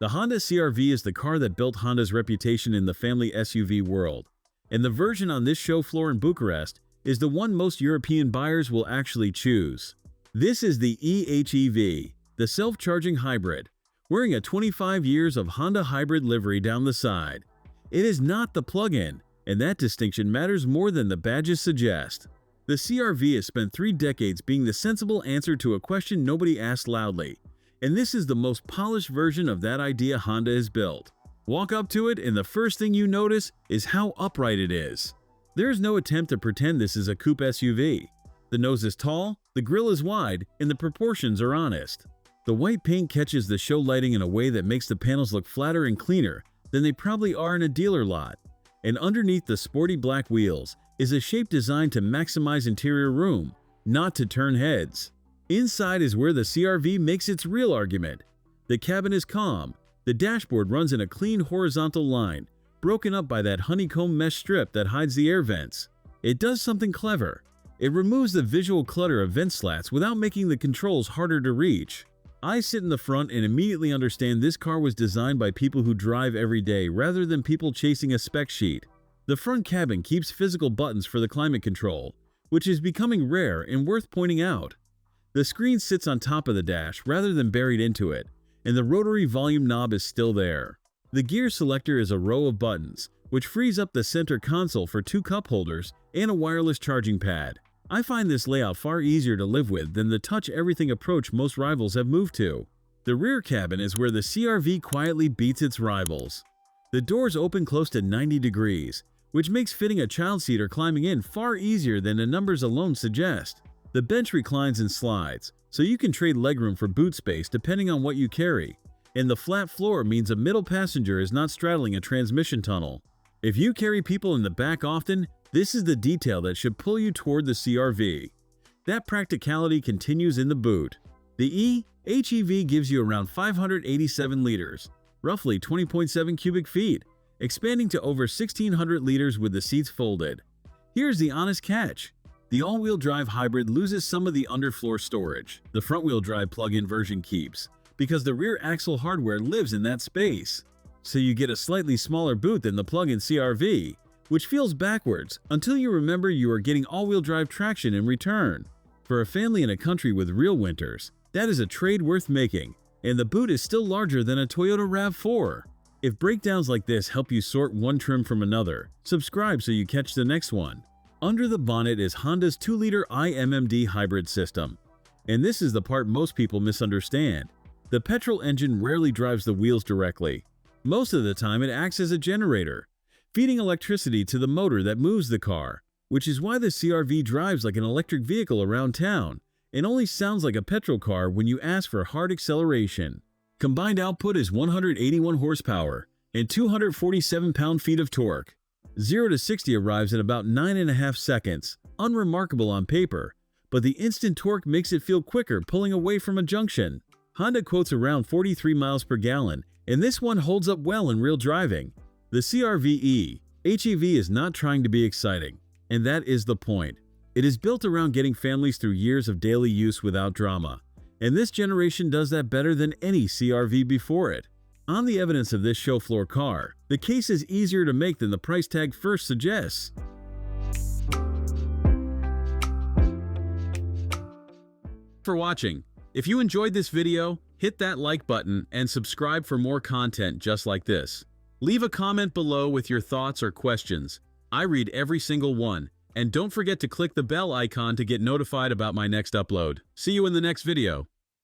The Honda CR-V is the car that built Honda's reputation in the family SUV world, and the version on this show floor in Bucharest is the one most European buyers will actually choose. This is the e-HEV, the self-charging hybrid, wearing a 25 years of Honda hybrid livery down the side. It is not the plug-in, and that distinction matters more than the badges suggest. The CR-V has spent 3 decades being the sensible answer to a question nobody asked loudly, and this is the most polished version of that idea Honda has built. Walk up to it and the first thing you notice is how upright it is. There is no attempt to pretend this is a coupe SUV. The nose is tall, the grille is wide, and the proportions are honest. The white paint catches the show lighting in a way that makes the panels look flatter and cleaner than they probably are in a dealer lot. And underneath the sporty black wheels is a shape designed to maximize interior room, not to turn heads. Inside is where the CR-V makes its real argument. The cabin is calm. The dashboard runs in a clean horizontal line, broken up by that honeycomb mesh strip that hides the air vents. It does something clever. It removes the visual clutter of vent slats without making the controls harder to reach. I sit in the front and immediately understand this car was designed by people who drive every day rather than people chasing a spec sheet. The front cabin keeps physical buttons for the climate control, which is becoming rare and worth pointing out. The screen sits on top of the dash rather than buried into it, and the rotary volume knob is still there. The gear selector is a row of buttons, which frees up the center console for 2 cup holders and a wireless charging pad. I find this layout far easier to live with than the touch-everything approach most rivals have moved to. The rear cabin is where the CR-V quietly beats its rivals. The doors open close to 90 degrees, which makes fitting a child seat or climbing in far easier than the numbers alone suggest. The bench reclines and slides, so you can trade legroom for boot space depending on what you carry. And the flat floor means a middle passenger is not straddling a transmission tunnel. If you carry people in the back often, this is the detail that should pull you toward the CR-V. That practicality continues in the boot. The e-HEV gives you around 587 liters, roughly 20.7 cubic feet, expanding to over 1,600 liters with the seats folded. Here's the honest catch. The all-wheel drive hybrid loses some of the underfloor storage. The front-wheel drive plug-in version keeps, because the rear axle hardware lives in that space. So you get a slightly smaller boot than the plug-in CR-V, which feels backwards until you remember you are getting all-wheel drive traction in return. For a family in a country with real winters, that is a trade worth making, and the boot is still larger than a Toyota RAV4. If breakdowns like this help you sort one trim from another, subscribe so you catch the next one. Under the bonnet is Honda's 2-liter i-MMD hybrid system. And this is the part most people misunderstand. The petrol engine rarely drives the wheels directly. Most of the time it acts as a generator, feeding electricity to the motor that moves the car, which is why the CR-V drives like an electric vehicle around town and only sounds like a petrol car when you ask for hard acceleration. Combined output is 181 horsepower and 247 pound-feet of torque. 0 to 60 arrives in about 9.5 seconds, unremarkable on paper, but the instant torque makes it feel quicker pulling away from a junction. Honda quotes around 43 miles per gallon, and this one holds up well in real driving. The CR-V HEV is not trying to be exciting, and that is the point. It is built around getting families through years of daily use without drama, and this generation does that better than any CR-V before it. On the evidence of this show floor car, the case is easier to make than the price tag first suggests. For watching. If you enjoyed this video, hit that like button and subscribe for more content just like this. Leave a comment below with your thoughts or questions. I read every single one, and don't forget to click the bell icon to get notified about my next upload. See you in the next video.